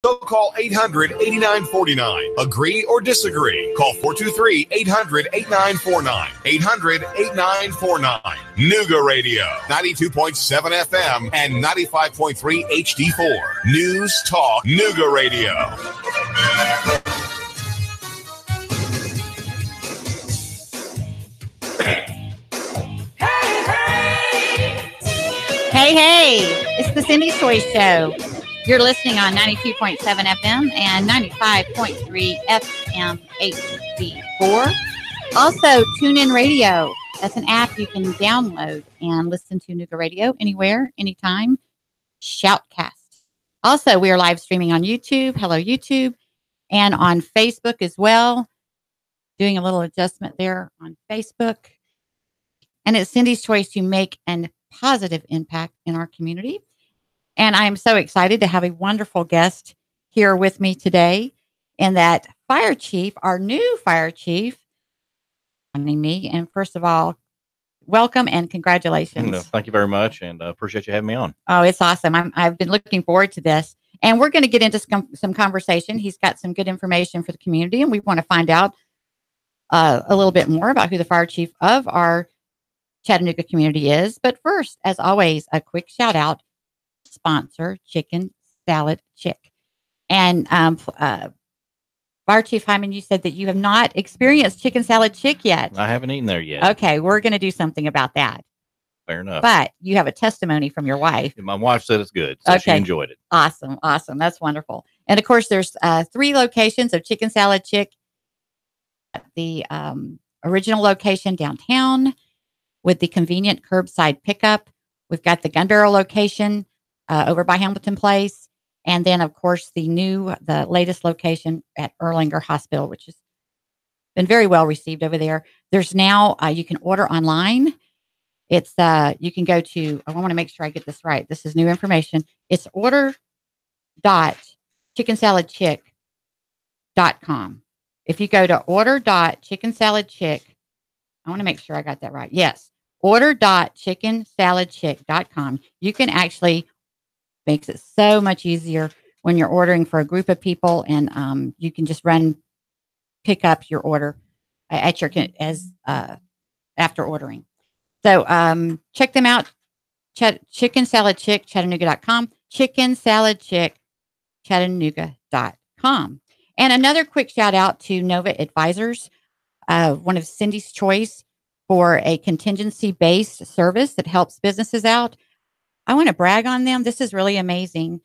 So call 800-8949. Agree or disagree. Call 423-800-8949. 800-8949. Nooga Radio, 92.7 FM and 95.3 HD4. News Talk Nooga Radio. Hey, it's the Cindy's Choice Show. You're listening on 92.7 FM and 95.3 FM HD4. Also, TuneIn Radio. That's an app you can download and listen to Nooga Radio anywhere, anytime. Shoutcast. Also, we are live streaming on YouTube. Hello, YouTube. And on Facebook as well. Doing a little adjustment there on Facebook. And it's Cindy's choice to make an positive impact in our community. And I'm so excited to have a wonderful guest here with me today, and that fire chief, our new fire chief, joining me. And first of all, welcome and congratulations. Thank you very much, and appreciate you having me on. Oh, it's awesome. I've been looking forward to this, and we're going to get into some conversation. He's got some good information for the community, and we want to find out a little bit more about who the fire chief of our Chattanooga community is. But first, as always, a quick shout out. Sponsor Chicken Salad Chick. And Fire Chief Hyman, you said that you have not experienced Chicken Salad Chick yet. I haven't eaten there yet. Okay, we're going to do something about that. Fair enough. But you have a testimony from your wife. My wife said it's good, so she enjoyed it. Awesome. That's wonderful. And of course, there's 3 locations of Chicken Salad Chick. The original location downtown with the convenient curbside pickup. We've got the Gun Barrel location over by Hamilton Place. And then, of course, the latest location at Erlanger Hospital, which has been very well received over there. There's now, you can order online. It's, you can go to, I want to make sure I get this right. This is new information. It's order.chickensaladchick.com. If you go to order.chickensaladchick, I want to make sure I got that right. Yes. Order.chickensaladchick.com. You can actually, makes it so much easier when you're ordering for a group of people, and you can just pick up your order at your after ordering. So check them out. Chicken Salad Chick, Chattanooga.com. Chicken Salad Chick, Chattanooga.com. And another quick shout out to Nova Advisors, one of Cindy's choice for a contingency-based service that helps businesses out. I want to brag on them. This is really amazing.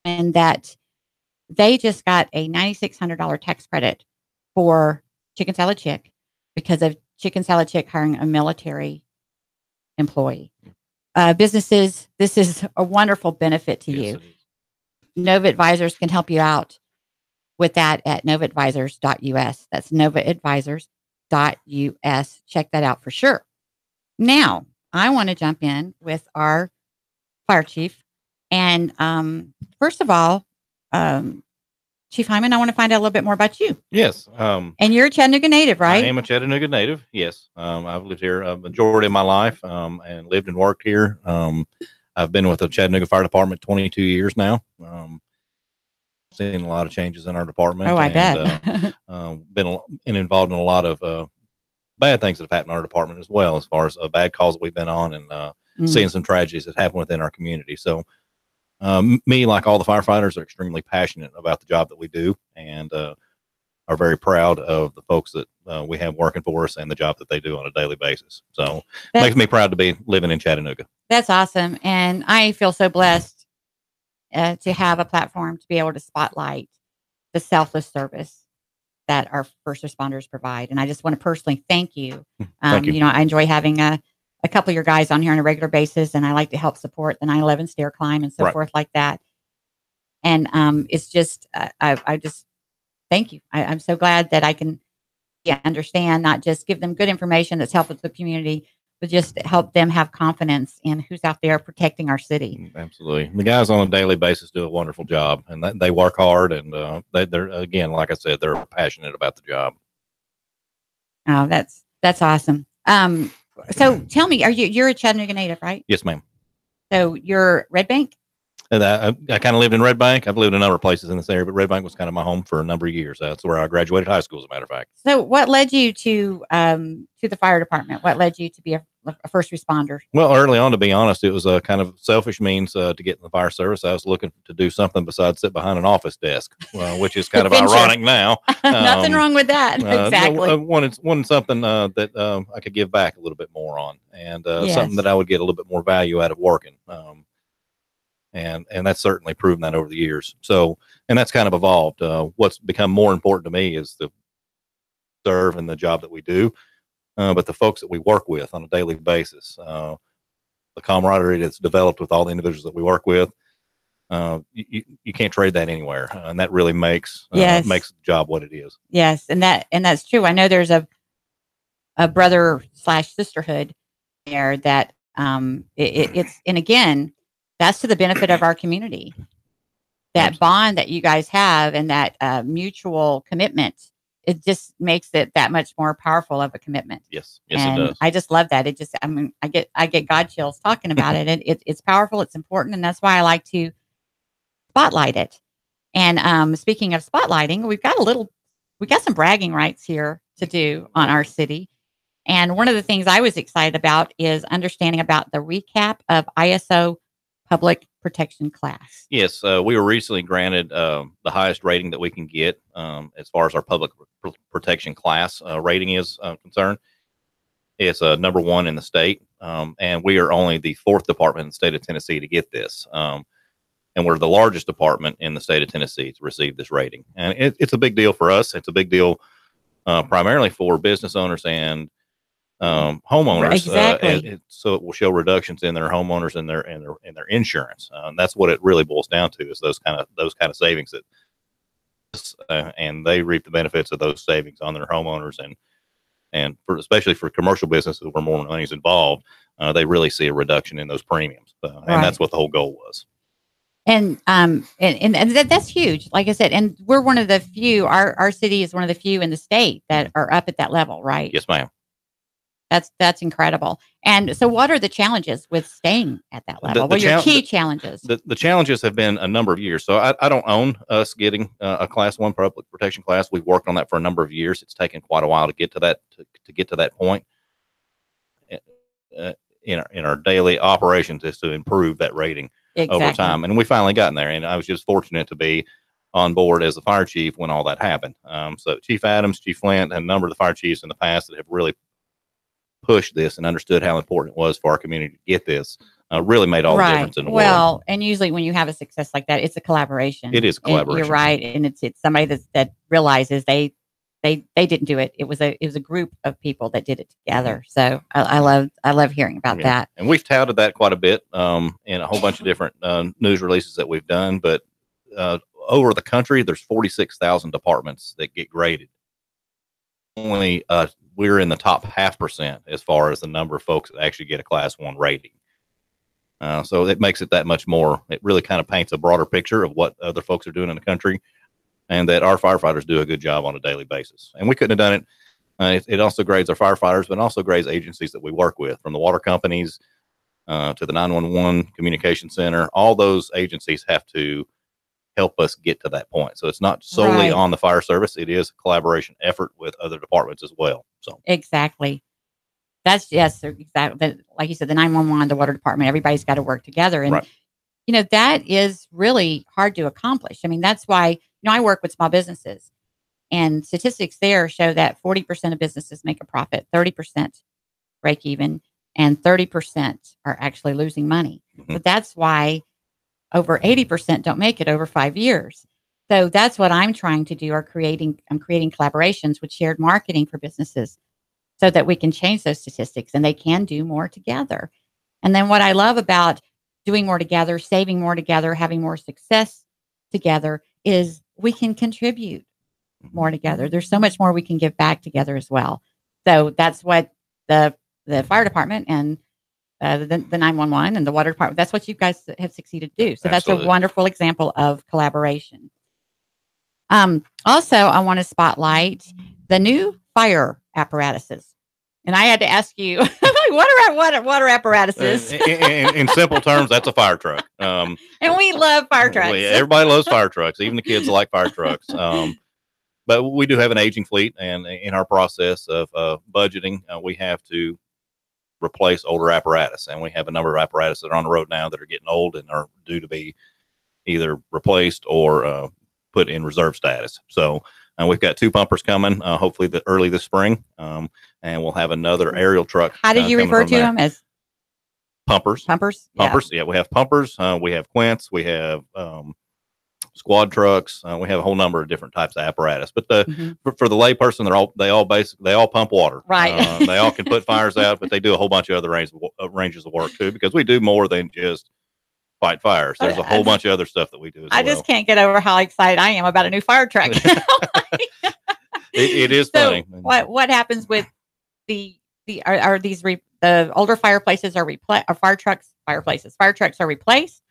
And that they just got a $9,600 tax credit for Chicken Salad Chick because of Chicken Salad Chick hiring a military employee. Businesses, this is a wonderful benefit to you. Nova Advisors can help you out with that at novaadvisors.us. That's novaadvisors.us. Check that out for sure. Now, I want to jump in with our fire chief. And first of all, Chief Hyman, I want to find out a little bit more about you. Yes. And you're a Chattanooga native, right? I am a Chattanooga native. Yes. I've lived here a majority of my life and lived and worked here. I've been with the Chattanooga Fire Department 22 years now. Seen a lot of changes in our department. Oh, I bet. Been involved in a lot of bad things that have happened in our department as well, as far as bad calls that we've been on and seeing some tragedies that happen within our community. So me, like all the firefighters, are extremely passionate about the job that we do, and are very proud of the folks that we have working for us and the job that they do on a daily basis. So it makes me proud to be living in Chattanooga. That's awesome. And I feel so blessed to have a platform to be able to spotlight the selfless service that our first responders provide. And I just want to personally thank you. Thank you. You know, I enjoy having a couple of your guys on here on a regular basis, and I like to help support the 9/11 stair climb and so forth like that. And it's just, I just thank you. I'm so glad that I can understand, not just give them good information that's helpful to the community, but just help them have confidence in who's out there protecting our city. Absolutely. The guys on a daily basis do a wonderful job, and they work hard, and they're, again, like I said, they're passionate about the job. Oh, that's awesome. So tell me, you're a Chattanooga native, right? Yes, ma'am. So you're Red Bank? And I kind of lived in Red Bank. I've lived in a number of places in this area, but Red Bank was kind of my home for a number of years. That's where I graduated high school, as a matter of fact. So what led you to the fire department? What led you to be a first responder? Well, early on, to be honest, it was a kind of selfish means to get in the fire service. I was looking to do something besides sit behind an office desk, which is kind of ironic now. Nothing wrong with that. Exactly. I wanted something that I could give back a little bit more on, and Yes. something that I would get a little bit more value out of working. And that's certainly proven that over the years. So, and that's kind of evolved. What's become more important to me is the serve and the job that we do, but the folks that we work with on a daily basis, the camaraderie that's developed with all the individuals that we work with. You can't trade that anywhere, and that really makes makes the job what it is. Yes, and that's true. I know there's a brother / sisterhood there that it's, and again, that's to the benefit of our community. That bond that you guys have and that mutual commitment, it just makes it that much more powerful of a commitment. Yes, and it does. I just love that. It just, I mean, I get God chills talking about it, and it's powerful. It's important, and that's why I like to spotlight it. And speaking of spotlighting, we got some bragging rights here to do on our city. And one of the things I was excited about is understanding about the recap of ISO public protection class. Yes, we were recently granted the highest rating that we can get as far as our public protection class rating is concerned. It's number 1 in the state, and we are only the 4th department in the state of Tennessee to get this. And we're the largest department in the state of Tennessee to receive this rating. And it's a big deal for us. It's a big deal primarily for business owners and homeowners. Exactly. So it will show reductions in their homeowners and their insurance. And that's what it really boils down to, is those kind of savings that, and they reap the benefits of those savings on their homeowners, and especially for commercial businesses where more money is involved, they really see a reduction in those premiums. And that's what the whole goal was. And that's huge. Like I said, and we're one of the few, our city is one of the few in the state that are up at that level, right? Yes, ma'am. That's incredible. And so what are the challenges with staying at that level? What are your key challenges? The challenges have been a number of years. So I don't own us getting a class 1 public protection class. We've worked on that for a number of years. It's taken quite a while to get to that, to get to that point in our daily operations, is to improve that rating over time. And we finally gotten there. And I was just fortunate to be on board as the fire chief when all that happened. So Chief Adams, Chief Flint, and a number of the fire chiefs in the past that have really pushed this and understood how important it was for our community to get this, really made all the difference in the world. Well, and usually when you have a success like that, it's a collaboration. It is a collaboration. You're right. And it's somebody that realizes they didn't do it. It was a group of people that did it together. So I love hearing about that. And we've touted that quite a bit in a whole bunch of different news releases that we've done. But over the country, there's 46,000 departments that get graded. Only we're in the top 0.5% as far as the number of folks that actually get a class 1 rating. So it makes it that much more. It really kind of paints a broader picture of what other folks are doing in the country, and that our firefighters do a good job on a daily basis. And we couldn't have done it. It also grades our firefighters, but also grades agencies that we work with, from the water companies to the 911 communication center. All those agencies have to help us get to that point. So it's not solely on the fire service. It is a collaboration effort with other departments as well. So exactly. That's exactly. Like you said, the 911, the water department, everybody's got to work together. And, that is really hard to accomplish. I mean, that's why, I work with small businesses, and statistics there show that 40% of businesses make a profit, 30% break even, and 30% are actually losing money. Mm-hmm. So that's why over 80% don't make it over 5 years. So that's what I'm trying to do. I'm creating collaborations with shared marketing for businesses so that we can change those statistics and they can do more together. And then what I love about doing more together, saving more together, having more success together is we can contribute more together. There's so much more we can give back together as well. So that's what the fire department and the 911 and the water department, that's what you guys have succeeded to do. So Absolutely. That's a wonderful example of collaboration. Also, I want to spotlight the new fire apparatuses. And I had to ask you, what are apparatuses? In simple terms, that's a fire truck. And we love fire trucks. Everybody loves fire trucks. Even the kids like fire trucks. But we do have an aging fleet, and in our process of budgeting, we have to replace older apparatus. And we have a number of apparatus that are on the road now that are getting old and are due to be either replaced or put in reserve status. So we've got 2 pumpers coming, hopefully early this spring. And we'll have another aerial truck. How did you refer to them as? Pumpers. Pumpers. Yeah, we have pumpers. We have quints. We have squad trucks. We have a whole number of different types of apparatus. But for the layperson, they all pump water. Right. They all can put fires out, but they do a whole bunch of other ranges of work too, because we do more than just fight fires. There's a whole bunch of other stuff that we do as well. I just can't get over how excited I am about a new fire truck. It is so funny. What happens with the older fireplaces are replaced, or fire trucks are replaced,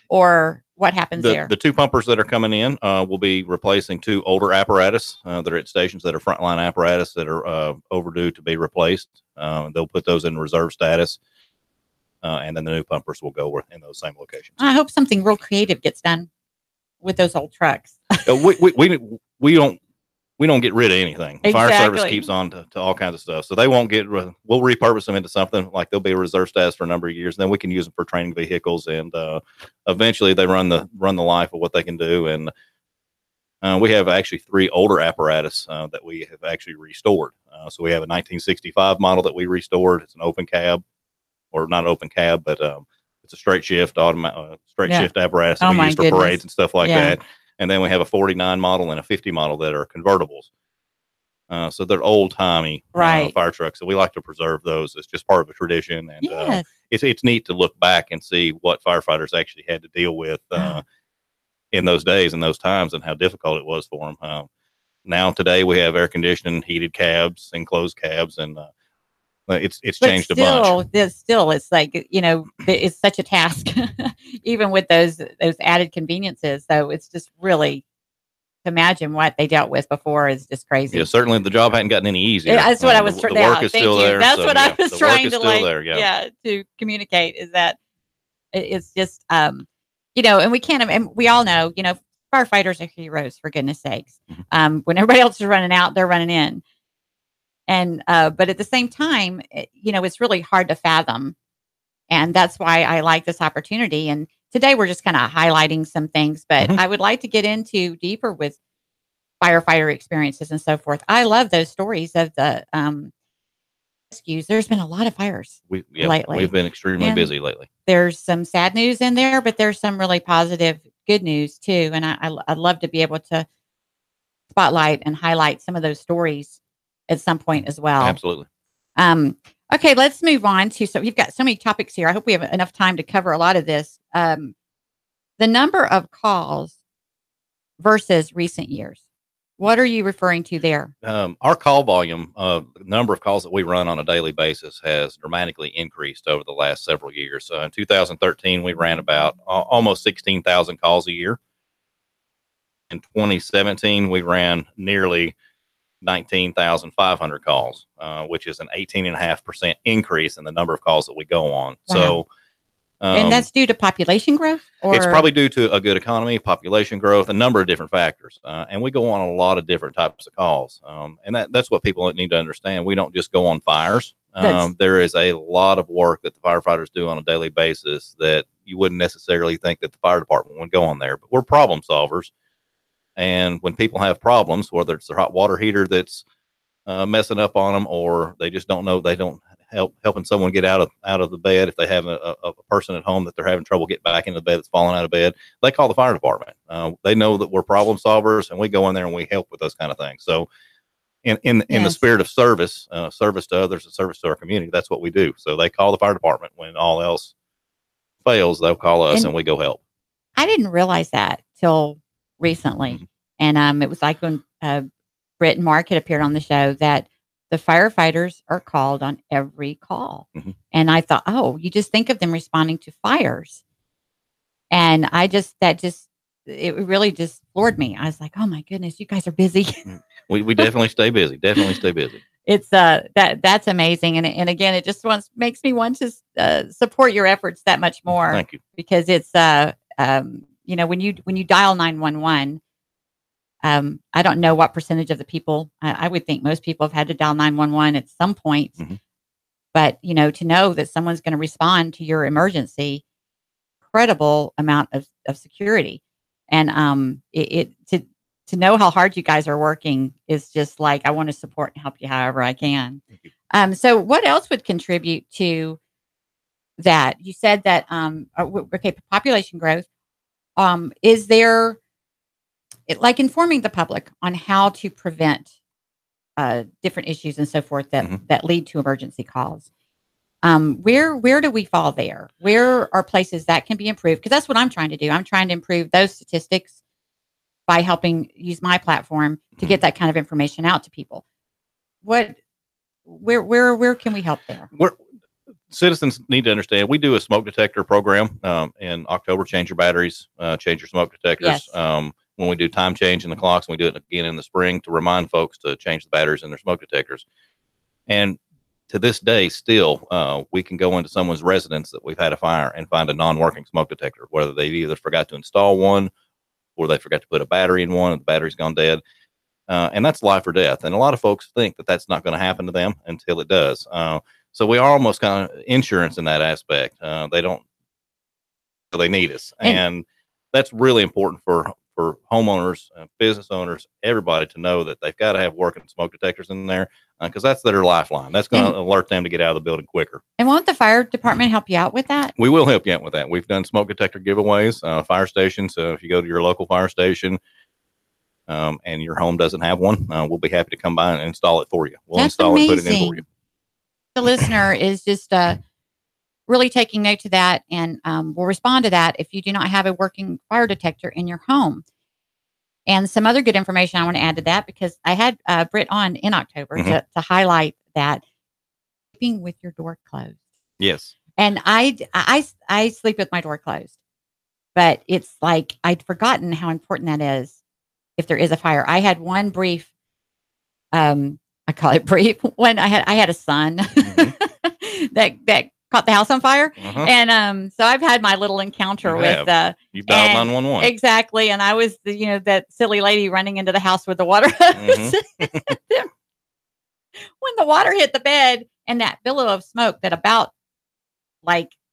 or what happens there? The 2 pumpers that are coming in will be replacing 2 older apparatus that are at stations that are frontline apparatus that are overdue to be replaced. They'll put those in reserve status. And then the new pumpers will go in those same locations. I hope something real creative gets done with those old trucks. We don't get rid of anything. Exactly. Fire service keeps on to all kinds of stuff. So they won't we'll repurpose them into something like they'll be a reserve status for a number of years. Then we can use them for training vehicles, and eventually they run the life of what they can do. And we have actually 3 older apparatus that we have actually restored. So we have a 1965 model that we restored. It's an open cab, or not an open cab, but it's a straight shift shift apparatus that we use for parades and stuff like that. And then we have a 49 model and a 50 model that are convertibles. So they're old timey fire trucks. So we like to preserve those. It's just part of a tradition. And it's neat to look back and see what firefighters actually had to deal with in those days and those times, and how difficult it was for them. Now today we have air conditioning, heated cabs, enclosed cabs, and it's changed a bunch. Still, it's like, it's such a task, even with those added conveniences. So it's just really, to imagine what they dealt with before is just crazy. Yeah, certainly the job hadn't gotten any easier. That's what I was trying to. The work is still there. That's what I was trying to to communicate, is that it's just and we can't, and we all know, firefighters are heroes, for goodness sakes. When everybody else is running out, they're running in. And, but at the same time, it's really hard to fathom. And that's why I like this opportunity. And today we're just kind of highlighting some things, but I would like to get into deeper with firefighter experiences and so forth. I love those stories of the rescues. There's been a lot of fires lately. We've been extremely busy lately. There's some sad news in there, but there's some really positive, good news too. And I'd love to be able to spotlight and highlight some of those stories at some point as well. Absolutely. Okay, let's move on to, so we've got so many topics here. I hope we have enough time to cover a lot of this. The number of calls versus recent years. What are you referring to there? Our call volume, the number of calls that we run on a daily basis, has dramatically increased over the last several years. In 2013, we ran about almost 16,000 calls a year. In 2017, we ran nearly 19,500 calls, which is an 18.5% increase in the number of calls that we go on. Wow. So, and that's due to population growth? Or? It's probably due to a good economy, population growth, a number of different factors. And we go on a lot of different types of calls. And that's what people need to understand. We don't just go on fires. There is a lot of work that the firefighters do on a daily basis that you wouldn't necessarily think that the fire department would go on there. But we're problem solvers. And when people have problems, whether it's their hot water heater that's messing up on them, or they just don't know, they don't helping someone get out of the bed, if they have a person at home that they're having trouble getting back into the bed that's falling out of bed, they call the fire department. They know that we're problem solvers, and we go in there and we help with those kind of things. So in the spirit of service to others and service to our community, that's what we do. So they call the fire department when all else fails. They'll call us and we go help. I didn't realize that till recently. Mm-hmm. And it was like when Britt and Mark had appeared on the show, that the firefighters are called on every call. Mm-hmm. And I thought, oh, you just think of them responding to fires. And it really just floored me. I was like, oh my goodness, you guys are busy. We definitely stay busy. Definitely stay busy. it's that's amazing. And again, it just makes me want to support your efforts that much more. Thank you. Because it's, you know, when you dial 911, I don't know what percentage of the people, I would think most people have had to dial 911 at some point, but you know, to know that someone's going to respond to your emergency, incredible amount of security. And, to know how hard you guys are working is just like, I want to support and help you however I can. So what else would contribute to that? You said that, okay, population growth. Is there, like, informing the public on how to prevent different issues and so forth that lead to emergency calls? Where do we fall there? Where are places that can be improved? Because that's what I'm trying to do. I'm trying to improve those statistics by helping use my platform to get that kind of information out to people. Where can we help there? Citizens need to understand, we do a smoke detector program in October. Change your batteries, change your smoke detectors. Yes. When we do time change in the clocks, we do it again in the spring to remind folks to change the batteries in their smoke detectors. And to this day, still, we can go into someone's residence that we've had a fire and find a non-working smoke detector, whether they've either forgot to install one or they forgot to put a battery in one and the battery's gone dead. And that's life or death. And a lot of folks think that that's not going to happen to them until it does. So we are almost kind of insurance in that aspect. They need us. And that's really important for homeowners, business owners, everybody to know that they've got to have working smoke detectors in there because that's their lifeline. That's going to alert them to get out of the building quicker. And won't the fire department help you out with that? We will help you out with that. We've done smoke detector giveaways, fire stations. So if you go to your local fire station and your home doesn't have one, we'll be happy to come by and install it for you. We'll install it and put it in for you. The listener is just really taking note to that, and we'll respond to that if you do not have a working fire detector in your home. And some other good information I want to add to that, because I had Britt on in October to highlight that sleeping with your door closed. Yes. And I sleep with my door closed, but it's like I'd forgotten how important that is if there is a fire. I had one brief, I call it brief, when I had a son that caught the house on fire. And so I've had my little encounter with you've dialed 911. Exactly. And I was that silly lady running into the house with the water hose. When the water hit the bed and that billow of smoke that about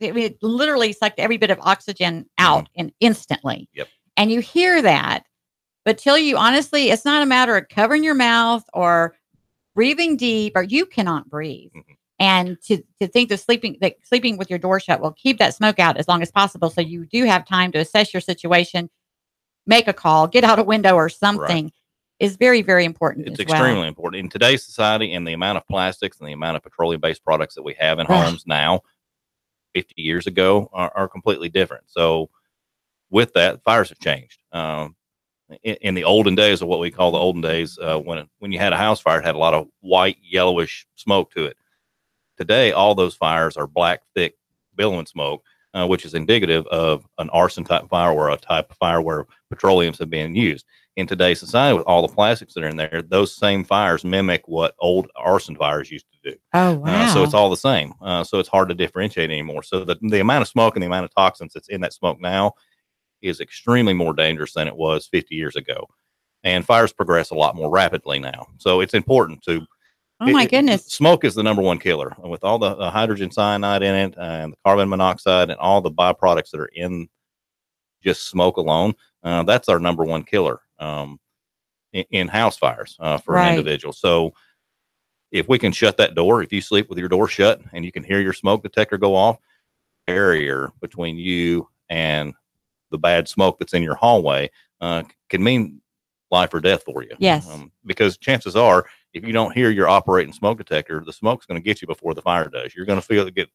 it literally sucked every bit of oxygen out and instantly. Yep. And you hear that, but till you honestly, it's not a matter of covering your mouth or breathing deep, or you cannot breathe. And to think that sleeping with your door shut will keep that smoke out as long as possible, so you do have time to assess your situation, make a call, get out a window or something, is very, very important. It's extremely important in today's society, and the amount of plastics and the amount of petroleum-based products that we have in homes now, 50 years ago, are completely different. So with that, fires have changed. In the olden days, or what we call the olden days, when you had a house fire, it had a lot of white, yellowish smoke to it. Today, all those fires are black, thick, billowing smoke, which is indicative of an arson type fire, or a type of fire where petroleums have been used. In today's society, with all the plastics that are in there, those same fires mimic what old arson fires used to do. Oh, wow. So it's all the same. So it's hard to differentiate anymore. So the amount of smoke and the amount of toxins that's in that smoke now is extremely more dangerous than it was 50 years ago. And fires progress a lot more rapidly now. So it's important to... Oh my goodness. Smoke is the number one killer, with all the hydrogen cyanide in it and the carbon monoxide and all the byproducts that are in just smoke alone. That's our number one killer in house fires for an individual. So if we can shut that door, if you sleep with your door shut and you can hear your smoke detector go off, barrier between you and the bad smoke that's in your hallway can mean life or death for you. Yes. Because chances are, if you don't hear your operating smoke detector, the smoke's going to get you before the fire does. You're going to get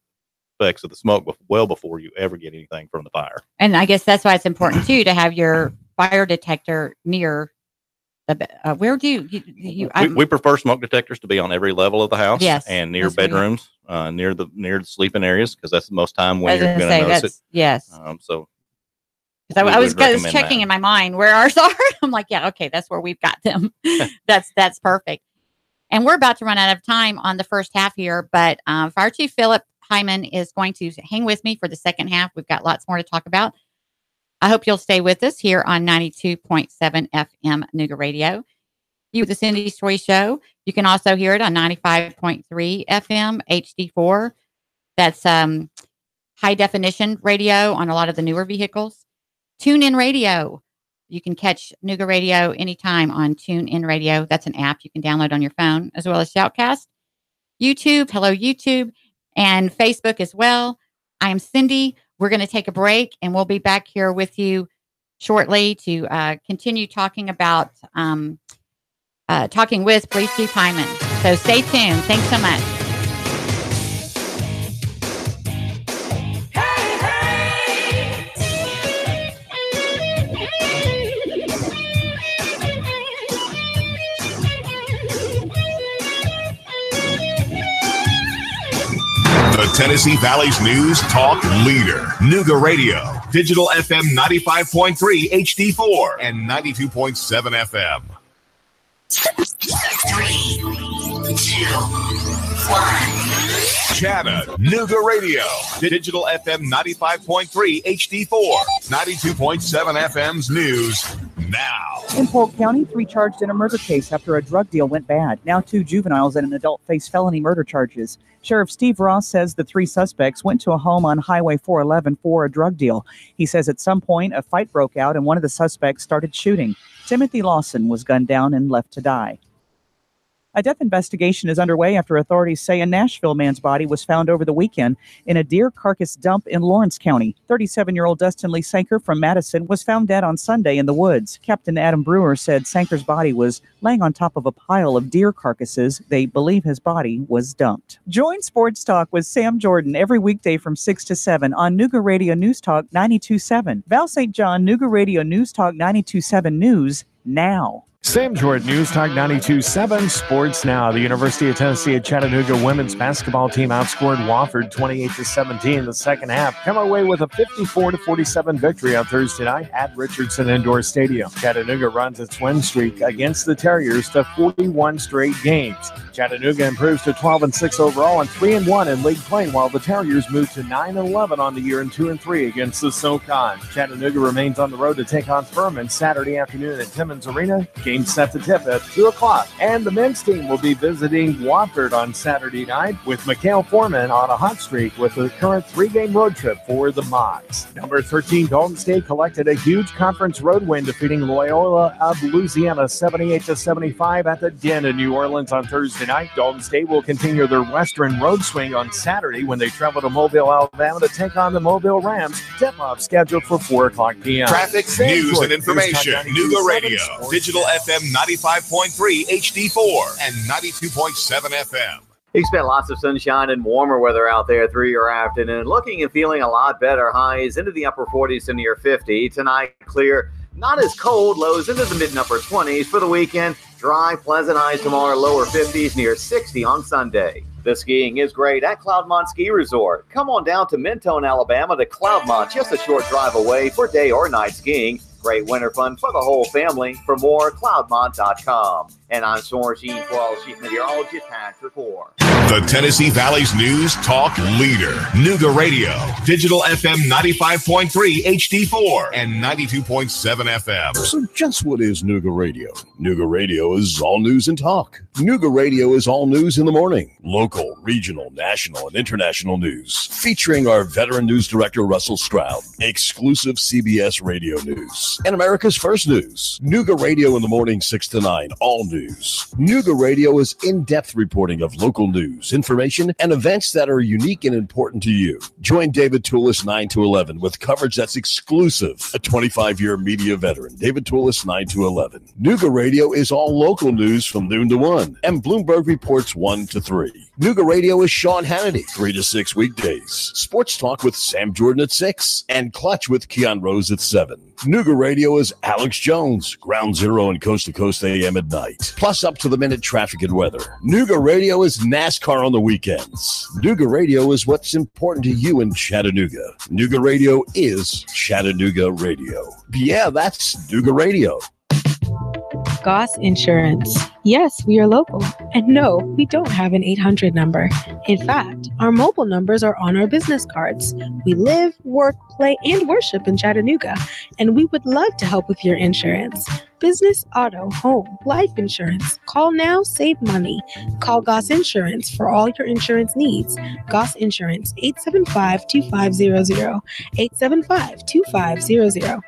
effects of the smoke well before you ever get anything from the fire. And I guess that's why it's important too to have your fire detector near the. Where do you? We prefer smoke detectors to be on every level of the house. Yes, and near bedrooms, near the sleeping areas, because that's the most time when you're going to notice it. Yes. So. I was checking in my mind where ours are. I'm like, yeah, okay, that's where we've got them. That's perfect. And we're about to run out of time on the first half here, but Fire Chief Philip Hyman is going to hang with me for the second half. We've got lots more to talk about. I hope you'll stay with us here on 92.7 FM Nooga Radio. The Cindy Story Show. You can also hear it on 95.3 FM HD4. That's high definition radio on a lot of the newer vehicles. TuneIn Radio. You can catch Nooga Radio anytime on TuneIn Radio. That's an app you can download on your phone, as well as Shoutcast. YouTube. Hello, YouTube. And Facebook as well. I am Cindy. We're going to take a break, and we'll be back here with you shortly to continue talking about talking with Police Chief Hyman. So stay tuned. Thanks so much. The Tennessee Valley's news talk leader, Nooga Radio, digital FM 95.3 HD4 and 92.7 FM. 3, 2, 1. Chattanooga Radio, digital FM 95.3 HD4, 92.7 FM's news now. In Polk County, 3 charged in a murder case after a drug deal went bad. Now 2 juveniles and an adult face felony murder charges. Sheriff Steve Ross says the 3 suspects went to a home on Highway 411 for a drug deal. He says at some point a fight broke out and one of the suspects started shooting. Timothy Lawson was gunned down and left to die. A death investigation is underway after authorities say a Nashville man's body was found over the weekend in a deer carcass dump in Lawrence County. 37-year-old Dustin Lee Sanker from Madison was found dead on Sunday in the woods. Captain Adam Brewer said Sanker's body was laying on top of a pile of deer carcasses. They believe his body was dumped. Join Sports Talk with Sam Jordan every weekday from 6 to 7 on Nooga Radio News Talk 92.7. Val St. John, Nooga Radio News Talk 92.7 News now. Sam Jordan, News Talk 92.7 Sports Now. The University of Tennessee at Chattanooga women's basketball team outscored Wofford 28-17 in the second half. Come away with a 54-47 victory on Thursday night at Richardson Indoor Stadium. Chattanooga runs its win streak against the Terriers to 41 straight games. Chattanooga improves to 12-6 overall and 3-1 in league play, while the Terriers move to 9-11 on the year and 2-3 against the SoCon. Chattanooga remains on the road to take on Furman Saturday afternoon at Timmons Arena. Game set to tip at 2 o'clock. And the men's team will be visiting Wofford on Saturday night with Mikhail Foreman on a hot streak with the current 3-game road trip for the Mocs. Number 13, Dalton State collected a huge conference road win, defeating Loyola of Louisiana 78-75 at the Den in New Orleans on Thursday night. Dalton State will continue their western road swing on Saturday when they travel to Mobile, Alabama to take on the Mobile Rams. Tip-off scheduled for 4 o'clock p.m. Traffic, news, and information. Nooga Radio, digital FM 95.3 HD4 and 92.7 FM. Expect lots of sunshine and warmer weather out there through your afternoon. Looking and feeling a lot better. Highs into the upper 40s to near 50. Tonight, clear. Not as cold. Lows into the mid and upper 20s. For the weekend, dry, pleasant highs tomorrow. Lower 50s, near 60 on Sunday. The skiing is great at Cloudmont Ski Resort. Come on down to Mentone, Alabama to Cloudmont, just a short drive away for day or night skiing. Great winter fun for the whole family. For more, cloudmont.com. And I'm Soren Jean 12 Chief Meteorologist Patrick Moore. The Tennessee Valley's news talk leader, Nooga Radio, digital FM 95.3 HD4 and 92.7 FM. So just what is Nooga Radio? Nooga Radio is all news and talk. Nooga Radio is all news in the morning. Local, regional, national, and international news. Featuring our veteran news director, Russell Stroud. Exclusive CBS radio news. And America's first news. Nooga Radio in the morning, 6 to 9, all news. Nooga Radio is in-depth reporting of local news, information, and events that are unique and important to you. Join David Tulis 9 to 11 with coverage that's exclusive. A 25-year media veteran, David Tulis 9 to 11. Nooga Radio is all local news from noon to 1, and Bloomberg reports 1 to 3. Nooga Radio is Sean Hannity, 3 to 6 weekdays. Sports Talk with Sam Jordan at 6, and Clutch with Keon Rose at 7. Nooga Radio is Alex Jones, Ground Zero and Coast to Coast AM at night. Plus up-to-the-minute traffic and weather. Nooga Radio is NASCAR on the weekends. Nooga Radio is what's important to you in Chattanooga. Nooga Radio is Chattanooga Radio. Yeah, that's Nooga Radio. Goss Insurance. Yes, we are local. And no, we don't have an 800 number. In fact, our mobile numbers are on our business cards. We live, work, play, and worship in Chattanooga, and we would love to help with your insurance. Business, auto, home, life insurance. Call now, save money. Call Goss Insurance for all your insurance needs. Goss Insurance, 875-2500. 875-2500.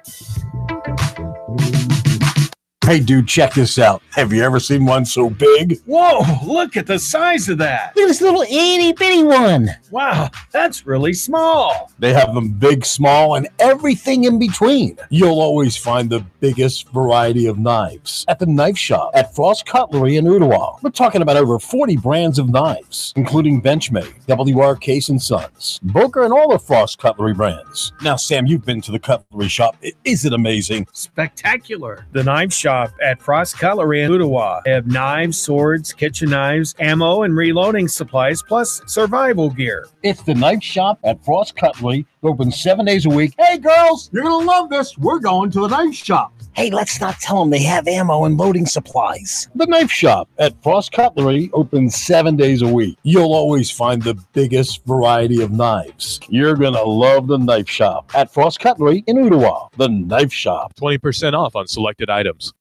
Hey, dude, check this out. Have you ever seen one so big? Whoa, look at the size of that. Look at this little itty bitty one. Wow, that's really small. They have them big, small, and everything in between. You'll always find the biggest variety of knives at the knife shop at Frost Cutlery in Ottawa. We're talking about over 40 brands of knives, including Benchmade, WR Case & Sons, Booker, and all the Frost Cutlery brands. Now, Sam, you've been to the cutlery shop. Is it amazing? Spectacular. The knife shop at Frost Cutlery in Ottawa. They have knives, swords, kitchen knives, ammo, and reloading supplies, plus survival gear. It's the knife shop at Frost Cutlery, open 7 days a week. Hey, girls, you're going to love this. We're going to the knife shop. Hey, let's not tell them they have ammo and loading supplies. The knife shop at Frost Cutlery opens 7 days a week. You'll always find the biggest variety of knives. You're going to love the knife shop at Frost Cutlery in Ottawa. The knife shop. 20% off on selected items.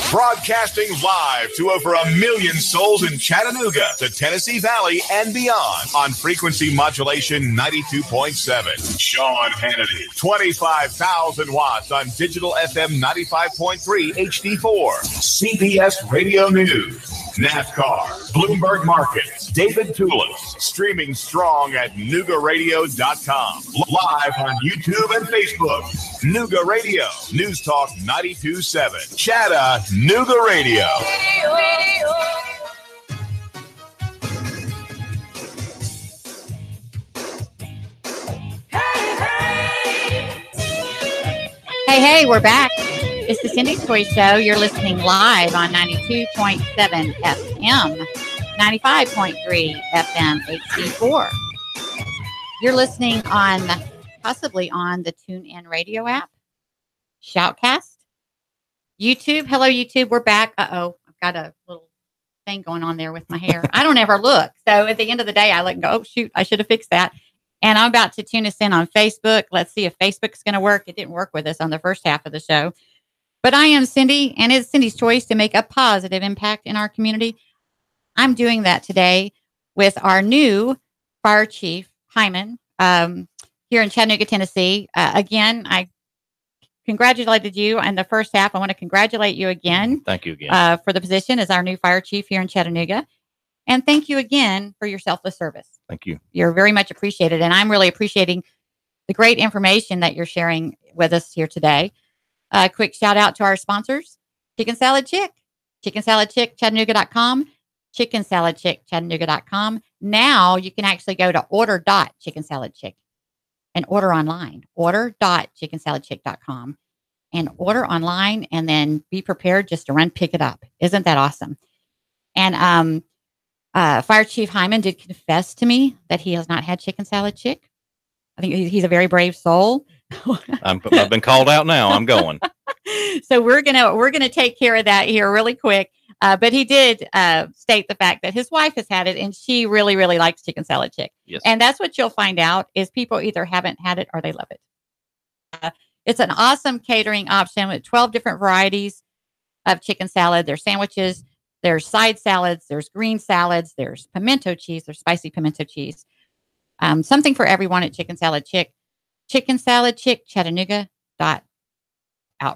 Broadcasting live to over 1 million souls in Chattanooga, the Tennessee Valley, and beyond on frequency modulation 92.7. Sean Hannity, 25,000 watts on digital FM 95.3 HD4. CBS Radio News, NASCAR, Bloomberg Markets, David Tulis, streaming strong at NoogaRadio.com. Live on YouTube and Facebook. Nooga Radio, News Talk 92.7. Chattanooga Radio. Hey, we're back. It's the Cindy's Toy Show. You're listening live on 92.7 FM, 95.3 FM HD4. You're listening on, possibly on the TuneIn Radio app, Shoutcast, YouTube. Hello, YouTube. We're back. Uh-oh. I've got a little thing going on there with my hair. I don't ever look. So at the end of the day, I look and go, oh, shoot, I should have fixed that. And I'm about to tune us in on Facebook. Let's see if Facebook's going to work. It didn't work with us on the first half of the show. But I am Cindy, and it's Cindy's choice to make a positive impact in our community. I'm doing that today with our new Fire Chief, Hyman, here in Chattanooga, Tennessee. Again, I congratulated you in the first half. I want to congratulate you again. Thank you again. For the position as our new Fire Chief here in Chattanooga. And thank you again for your selfless service. Thank you. You're very much appreciated. And I'm really appreciating the great information that you're sharing with us here today. Quick shout out to our sponsors, Chicken Salad Chick, Chicken Salad Chick, Chattanooga.com, Chicken Salad Chick, Chattanooga.com. Now you can actually go to order.chickensaladchick and order online, order.chickensaladchick.com, and order online, and then be prepared just to run pick it up. Isn't that awesome? And Fire Chief Hyman did confess to me that he has not had Chicken Salad Chick. I think he's a very brave soul. I've been called out now. I'm going. So we're gonna take care of that here really quick. But he did state the fact that his wife has had it, and she really, really likes Chicken Salad Chick. Yes. And that's what you'll find out is people either haven't had it or they love it. It's an awesome catering option with 12 different varieties of chicken salad. There's sandwiches, there's side salads, there's green salads, there's pimento cheese, there's spicy pimento cheese. Something for everyone at Chicken Salad Chick. Chicken Salad Chick, Chattanooga. Out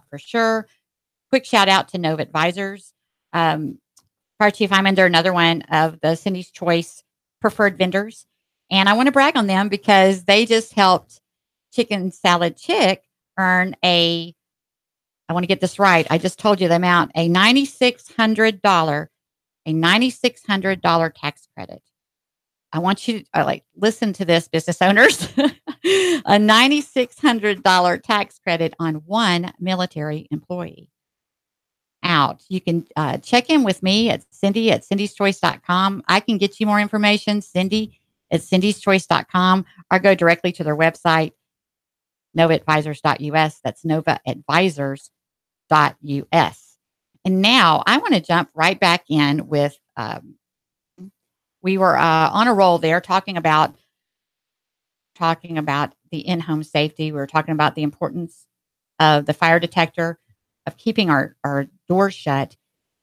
for sure. Quick shout out to Nova Advisors. Fire Chief Hyman, they're another one of the Cindy's Choice preferred vendors. And I want to brag on them because they just helped Chicken Salad Chick earn I want to get this right. I just told you the amount, a $9,600 tax credit. I want you to listen to this, business owners. A $9,600 tax credit on one military employee. Out. You can check in with me at Cindy at cindyschoice.com. I can get you more information, Cindy at cindyschoice.com, or go directly to their website, novaadvisors.us. That's novaadvisors.us. And now I want to jump right back in with, we were on a roll there talking about the in-home safety. We were talking about the importance of the fire detector, of keeping our doors shut.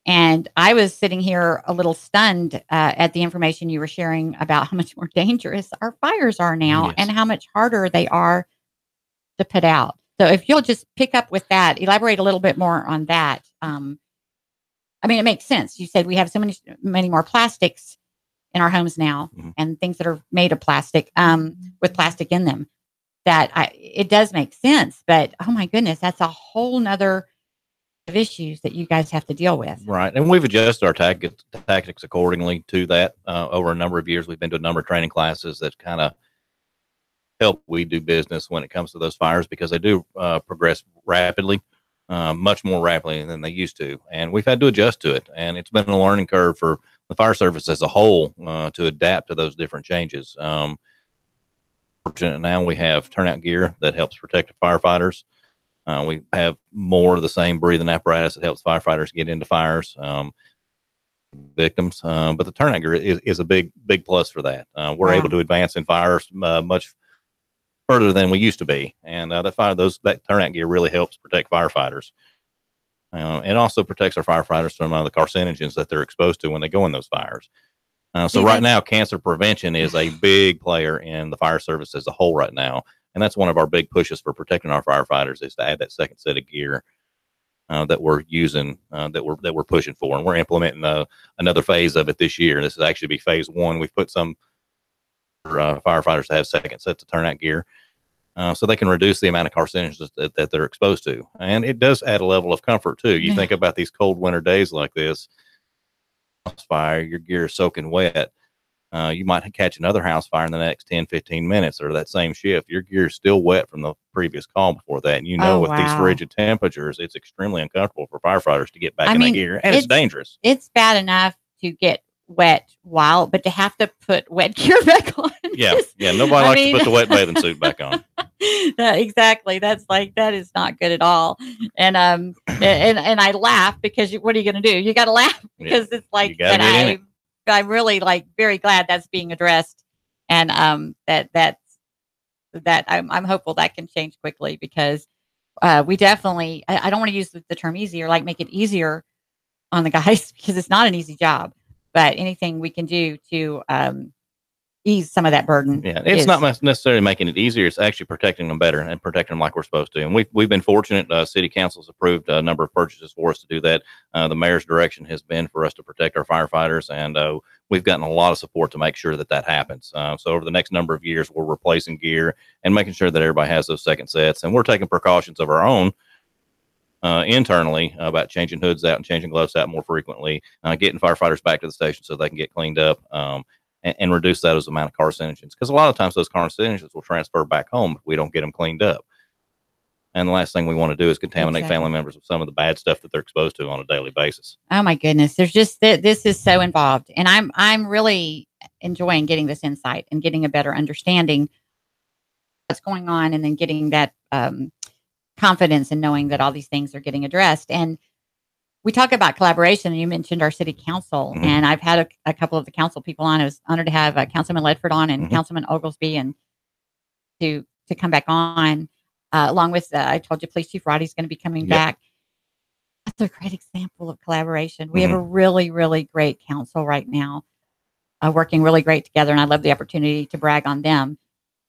And I was sitting here a little stunned at the information you were sharing about how much more dangerous our fires are now, Yes. and how much harder they are to put out. So if you'll just pick up with that, elaborate a little bit more on that. I mean, it makes sense. You said we have so many more plastics in our homes now, and things that are made of plastic, with plastic in them, that it does make sense. But oh my goodness, that's a whole nother of issues that you guys have to deal with. Right. And we've adjusted our tactics accordingly to that. Over a number of years, we've been to a number of training classes that kind of help we do business when it comes to those fires, because they do progress rapidly, much more rapidly than they used to. And we've had to adjust to it. And it's been a learning curve for the fire service as a whole to adapt to those different changes. Fortunately, now we have turnout gear that helps protect firefighters. We have more of the same breathing apparatus that helps firefighters get into fires, victims. But the turnout gear is a big plus for that. We're able to advance in fires much further than we used to be, and that turnout gear really helps protect firefighters. It also protects our firefighters from the carcinogens that they're exposed to when they go in those fires. So right now, cancer prevention is a big player in the fire service as a whole right now. And that's one of our big pushes for protecting our firefighters, is to add that second set of gear that we're using, that we're pushing for. And we're implementing another phase of it this year. This is actually be phase 1. We've put some firefighters to have second sets of turnout gear, so they can reduce the amount of carcinogens that they're exposed to. And it does add a level of comfort too. You think about these cold winter days like this, house fire, your gear is soaking wet. You might catch another house fire in the next 10, 15 minutes, or that same shift. Your gear is still wet from the previous call before that. And with these frigid temperatures, it's extremely uncomfortable for firefighters to get back in the gear. And it's dangerous. It's bad enough to get wet but to have to put wet gear back on. Yeah. Nobody likes to put the wet bathing suit back on. Exactly. That is not good at all. And I laugh because what are you going to do? You got to laugh because it's like that. I'm really very glad that's being addressed, and that I'm hopeful that can change quickly, because we definitely, I don't want to use the term easier, make it easier on the guys, because it's not an easy job, but anything we can do to ease some of that burden. Yeah, it's not necessarily making it easier. It's actually protecting them better and protecting them like we're supposed to. And we've been fortunate. City Council's approved a number of purchases for us to do that. The mayor's direction has been for us to protect our firefighters, and we've gotten a lot of support to make sure that happens. So over the next number of years, we're replacing gear and making sure that everybody has those second sets. And we're taking precautions of our own internally about changing hoods out and changing gloves out more frequently, getting firefighters back to the station so they can get cleaned up. And reduce those amount of carcinogens, because a lot of times those carcinogens will transfer back home if we don't get them cleaned up. And the last thing we want to do is contaminate family members with some of the bad stuff that they're exposed to on a daily basis. Oh my goodness, there's just this is so involved, and I'm really enjoying getting this insight and getting a better understanding of what's going on, and then getting that confidence in knowing that all these things are getting addressed. And we talk about collaboration, and you mentioned our city council, and I've had a couple of the council people on. I was honored to have Councilman Ledford on and Councilman Oglesby, and to come back on, along with, I told you, Police Chief Roddy's going to be coming back. That's a great example of collaboration. We have a really, really great council right now, working really great together, and I love the opportunity to brag on them.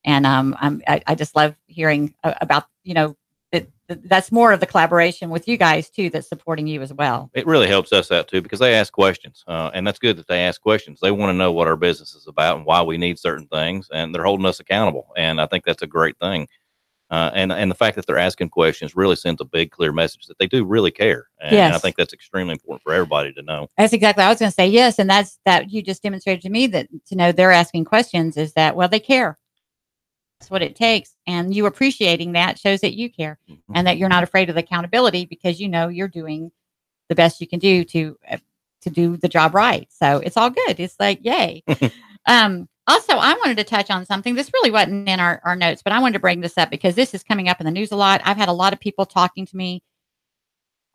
And I just love hearing about, that's more of the collaboration with you guys too, that's supporting you as well. It really helps us out too, because they ask questions, and that's good that they ask questions. They want to know what our business is about and why we need certain things, and they're holding us accountable. And I think that's a great thing. And the fact that they're asking questions really sends a big, clear message that they do really care. And I think that's extremely important for everybody to know. That's exactly, I was going to say, yes. And that you just demonstrated to me that to know they're asking questions is that, well, they care. That's what it takes. And you appreciating that shows that you care, and that you're not afraid of the accountability, because you're doing the best you can do to do the job right. So it's all good. It's yay. Also, I wanted to touch on something. This really wasn't in our notes, but I wanted to bring this up because this is coming up in the news a lot. I've had a lot of people talking to me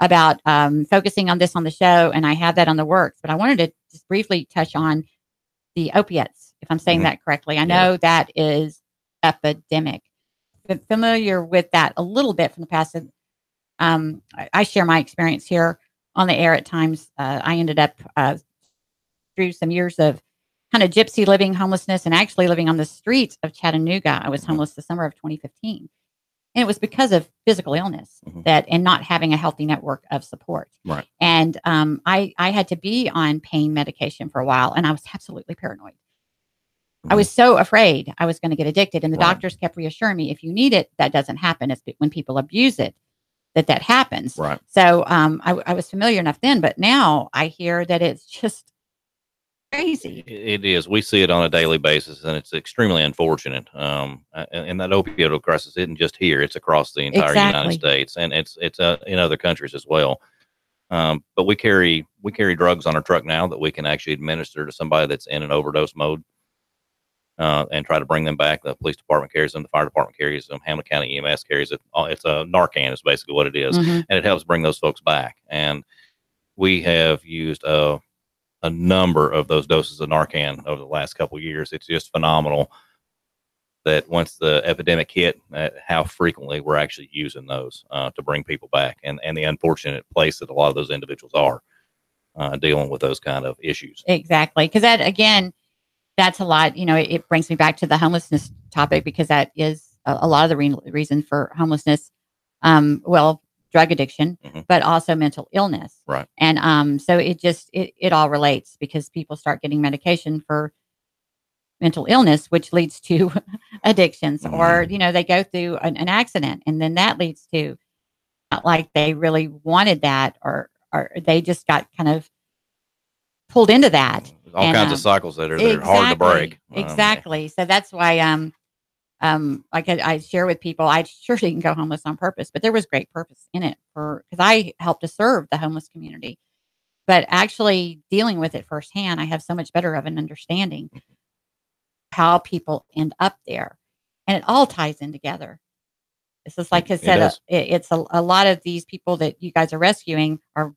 about focusing on this on the show, and I have that on the works. But I wanted to just briefly touch on the opiates, if I'm saying that correctly. I know that is epidemic. Been familiar with that a little bit from the past. I share my experience here on the air at times. I ended up through some years of kind of gypsy living, homelessness, and actually living on the streets of Chattanooga. I was homeless the summer of 2015. And it was because of physical illness and not having a healthy network of support. Right. And I had to be on pain medication for a while, and I was absolutely paranoid. I was so afraid I was going to get addicted. And the doctors kept reassuring me, if you need it, that doesn't happen. It's when people abuse it that happens. Right. So I was familiar enough then, but now I hear that it's just crazy. It is. We see it on a daily basis, and it's extremely unfortunate. And that opioid crisis isn't just here; it's across the entire United States, and it's in other countries as well. But we carry drugs on our truck now that we can actually administer to somebody that's in an overdose mode, and try to bring them back. The police department carries them, the fire department carries them, Hamilton County EMS carries it. It's a Narcan is basically what it is, and it helps bring those folks back. And we have used a number of those doses of Narcan over the last couple of years. It's just phenomenal that once the epidemic hit, how frequently we're actually using those to bring people back, and the unfortunate place that a lot of those individuals are dealing with those kind of issues. Exactly. Because that, again, that's a lot. It brings me back to the homelessness topic, because that is a lot of the reason for homelessness. Drug addiction, but also mental illness. Right. And so it all relates, because people start getting medication for mental illness, which leads to addictions, or, they go through an accident, and then that leads to, not like they really wanted that, or they just got kind of pulled into that. All kinds of cycles that are hard to break. Exactly. So that's why, like I share with people, I sure didn't go homeless on purpose, but there was great purpose in it because I helped to serve the homeless community. But actually dealing with it firsthand, I have so much better of an understanding how people end up there, and it all ties in together. It's just like I said, it's a lot of these people that you guys are rescuing are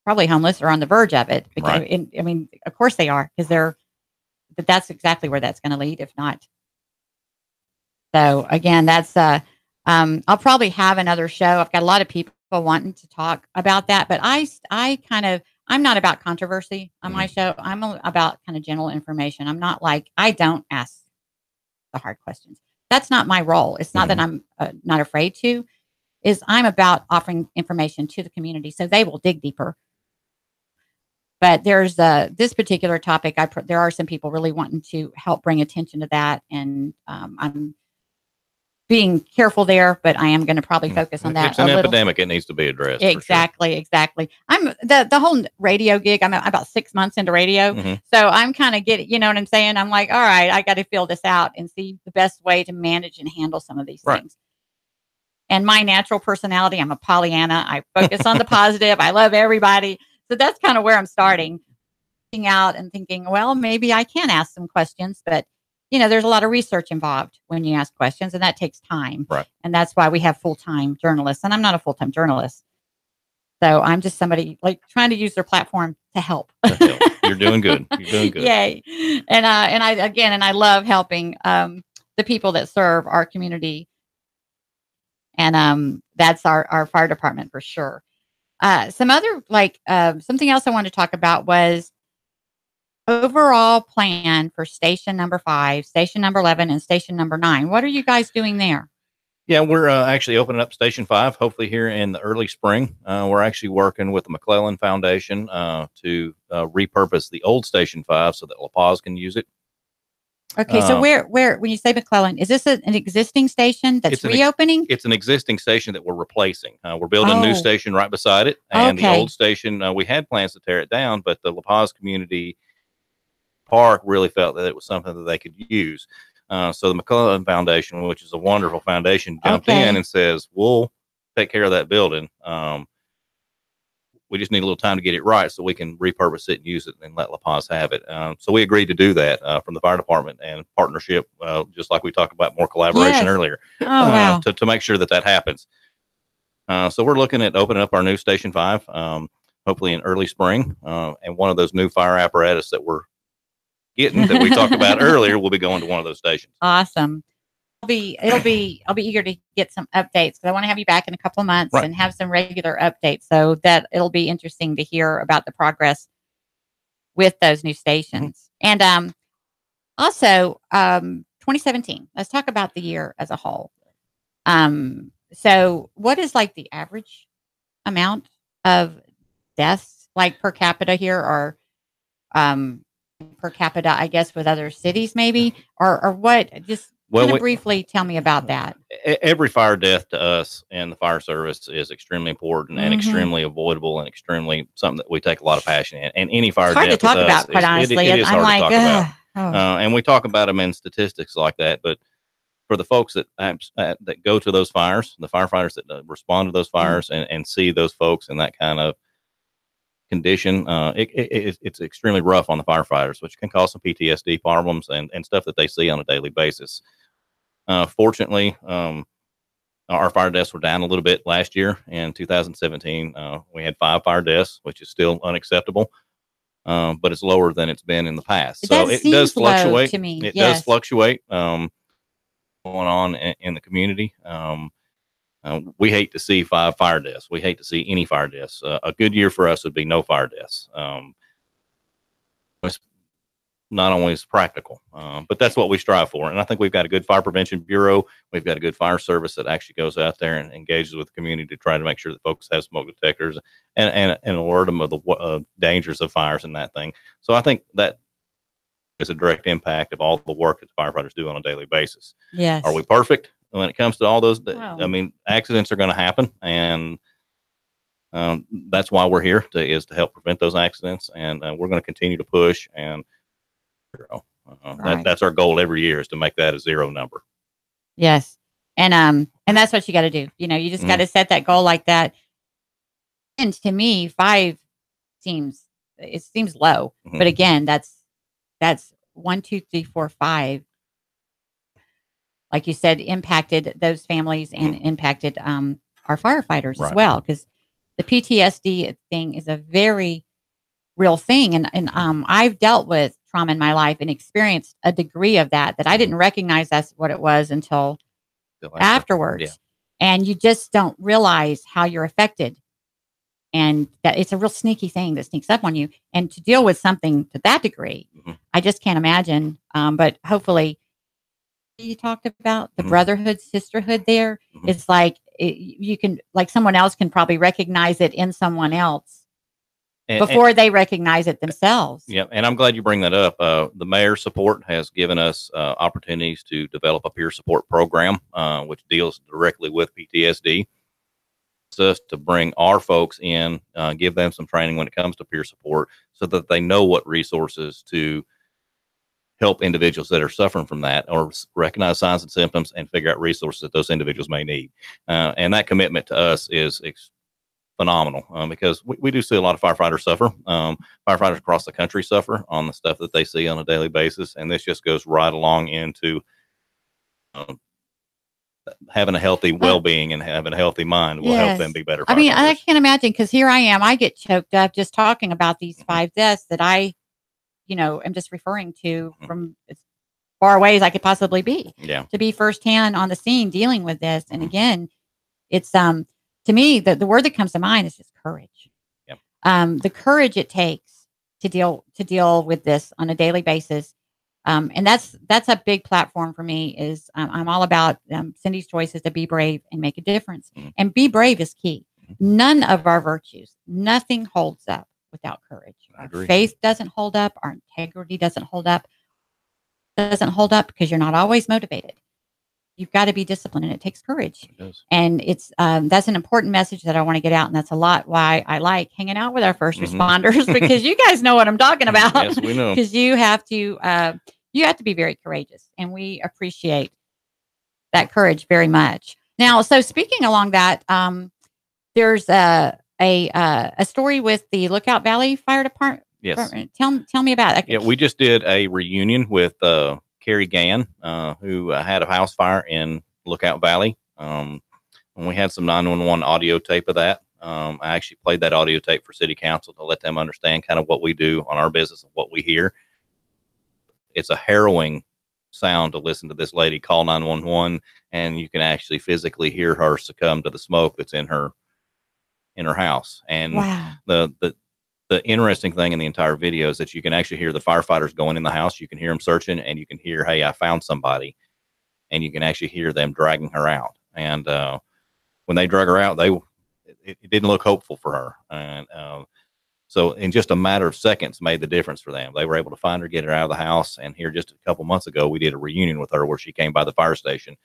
probably homeless or on the verge of it. Because, I mean, of course they are, because but that's exactly where that's going to lead, if not. So again, that's I'll probably have another show. I've got a lot of people wanting to talk about that, but I'm not about controversy on my show. I'm about kind of general information. I'm not like, I don't ask the hard questions. That's not my role. It's not that I'm not afraid to. I'm about offering information to the community so they will dig deeper. But there's this particular topic. There are some people really wanting to help bring attention to that, and I'm being careful there, but I am going to probably focus on that. It's an epidemic; it needs to be addressed. Exactly. I'm the whole radio gig. I'm about 6 months into radio, so I'm kind of getting. You know what I'm saying? I'm like, all right, I got to feel this out and see the best way to manage and handle some of these things. And my natural personality, I'm a Pollyanna. I focus on the positive. I love everybody. So that's kind of where I'm starting, looking out and thinking, well, maybe I can ask some questions, but there's a lot of research involved when you ask questions, and that takes time. Right. And that's why we have full-time journalists, and I'm not a full-time journalist. So I'm just somebody like trying to use their platform to help. You're doing good. You're doing good. Yay. And I love helping the people that serve our community. And that's our fire department for sure. Some other, something else I wanted to talk about was overall plan for station number 5, station number 11, and station number 9. What are you guys doing there? Yeah, we're actually opening up Station 5, hopefully here in the early spring. We're actually working with the McClellan Foundation to repurpose the old Station 5 so that La Paz can use it. Okay, so where when you say McClellan, is this an existing station that's reopening? It's an existing station that we're replacing. We're building a new station right beside it, and the old station, we had plans to tear it down, but the La Paz Community Park really felt that it was something that they could use. So the McClellan Foundation, which is a wonderful foundation, jumped in and says, we'll take care of that building. We just need a little time to get it right so we can repurpose it and use it and let La Paz have it. So we agreed to do that from the fire department and partnership, just like we talked about more collaboration earlier, to make sure that happens. So we're looking at opening up our new Station 5, hopefully in early spring. And one of those new fire apparatus that we're getting that we talked about earlier will be going to one of those stations. Awesome. I'll be eager to get some updates, because I want to have you back in a couple of months and have some regular updates, so that it'll be interesting to hear about the progress with those new stations. And also 2017, let's talk about the year as a whole. So what is like the average amount of deaths, like per capita here, or per capita, I guess, with other cities maybe, or what? Just briefly tell me about that. Every fire death to us and the fire service is extremely important and extremely avoidable, and extremely something that we take a lot of passion in. And any fire death to talk about, quite honestly. It is hard to talk about. And we talk about them in statistics like that, but for the folks that go to those fires, the firefighters that respond to those fires and see those folks in that kind of condition, it's extremely rough on the firefighters, which can cause some PTSD problems and stuff that they see on a daily basis. Fortunately, our fire deaths were down a little bit last year. In 2017, we had 5 fire deaths, which is still unacceptable, but it's lower than it's been in the past. So it does fluctuate. To me. It does fluctuate going on in the community. We hate to see 5 fire deaths. We hate to see any fire deaths. A good year for us would be no fire deaths. It's not always practical, but that's what we strive for. And I think we've got a good fire prevention bureau. We've got a good fire service that actually goes out there and engages with the community to try to make sure that folks have smoke detectors and alert them of the dangers of fires and that thing. So I think that is a direct impact of all the work that the firefighters do on a daily basis. Yes. Are we perfect when it comes to all those? I mean, accidents are going to happen, and that's why we're here to help prevent those accidents. And we're going to continue to push, and that's our goal every year, is to make that a 0 number. Yes. And that's what you got to do. You just got to set that goal like that. And to me, 5 seems low, but again, that's 1, 2, 3, 4, 5. Like you said, impacted those families and impacted our firefighters as well, because the PTSD thing is a very real thing. And I've dealt with trauma in my life and experienced a degree of that I didn't recognize that's what it was until afterwards. Yeah. And you just don't realize how you're affected. And that it's a real sneaky thing that sneaks up on you. And to deal with something to that degree, I just can't imagine. But hopefully, you talked about the brotherhood, sisterhood there. It's like you can, like, someone else can probably recognize it in someone else before they recognize it themselves. Yeah. And I'm glad you bring that up. The mayor's support has given us opportunities to develop a peer support program, which deals directly with PTSD. Us to bring our folks in, give them some training when it comes to peer support, so that they know what resources to help individuals that are suffering from that, or recognize signs and symptoms and figure out resources that those individuals may need. And that commitment to us is phenomenal, because we do see a lot of firefighters suffer. Firefighters across the country suffer on the stuff that they see on a daily basis. And this just goes right along into having a healthy well-being and having a healthy mind will help them be better. I mean, I can't imagine, because here I am, I get choked up just talking about these 5 deaths that I, am just referring to from as far away as I could possibly be. Yeah. To be firsthand on the scene dealing with this. And again, it's to me, the word that comes to mind is just courage. Yeah. The courage it takes to deal with this on a daily basis. And that's a big platform for me. Is I'm all about Cindy's choice is to be brave and make a difference. And be brave is key. None of our virtues, nothing holds up without courage. Our faith doesn't hold up. Our integrity doesn't hold up. Because you're not always motivated. You've got to be disciplined, and it takes courage. It does. And it's that's an important message that I want to get out, and that's a lot why I like hanging out with our first responders, because you guys know what I'm talking about. Yes, we know. Because you have to be very courageous, and we appreciate that courage very much. Now, so speaking along that, there's a story with the Lookout Valley Fire Department. Yes. Tell me about it. Yeah, we just did a reunion with Carrie Gann, who had a house fire in Lookout Valley. And we had some 911 audio tape of that. I actually played that audio tape for city council to let them understand kind of what we do on our business and what we hear. It's a harrowing sound to listen to this lady call 911, and you can actually physically hear her succumb to the smoke that's in her house. And wow. The interesting thing in the entire video is that you can actually hear the firefighters going in the house. You can hear them searching, and you can hear, hey, I found somebody. And you can actually hear them dragging her out. And when they drug her out, it didn't look hopeful for her. And so in just a matter of seconds made the difference for them. They were able to find her, get her out of the house. And here just a couple months ago, we did a reunion with her where she came by the fire station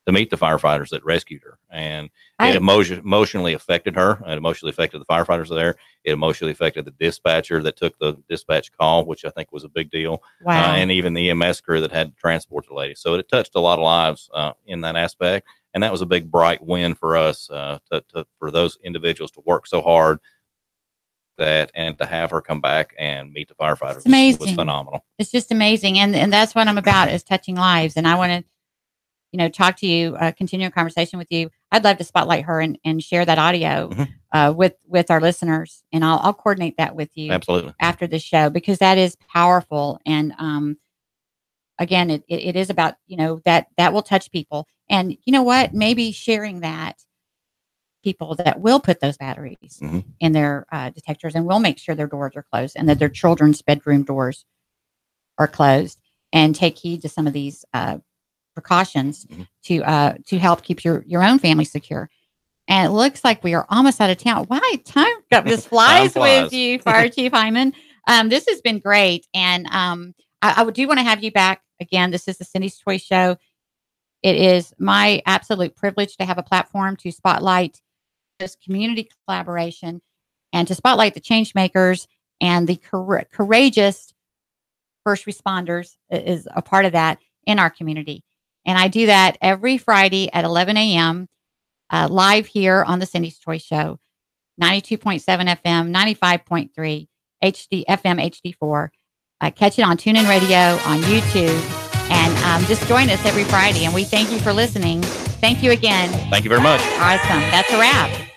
to meet the firefighters that rescued her. And it emotionally affected her. It emotionally affected the firefighters there. It emotionally affected the dispatcher that took the dispatch call, which I think was a big deal. Wow. And even the EMS crew that had to transport the lady. So it touched a lot of lives in that aspect. And that was a big, bright win for us, for those individuals to work so hard and to have her come back and meet the firefighters. It's amazing. Was phenomenal. It's just amazing. And that's what I'm about, is touching lives. And I want to, talk to you, continue a conversation with you. I'd love to spotlight her and share that audio with our listeners. And I'll coordinate that with you. Absolutely. After the show, because that is powerful. And again, it is about, that will touch people. And you know what? Maybe sharing that, people that will put those batteries in their detectors and will make sure their doors are closed and that their children's bedroom doors are closed, and take heed to some of these precautions to help keep your own family secure. And it looks like we are almost out of town. Why? Time this flies with you, Fire Chief Hyman. This has been great. And I do want to have you back again. This is the Cindy's Toy Show. It is my absolute privilege to have a platform to spotlight this community collaboration and to spotlight the change makers and the courageous first responders is a part of that in our community. And I do that every Friday at 11 a.m. Live here on the Cindy's Toy Show, 92.7 FM, 95.3 HD FM HD4. Catch it on TuneIn Radio, on YouTube, and just join us every Friday. And we thank you for listening. Thank you again. Thank you very much. Awesome. That's a wrap.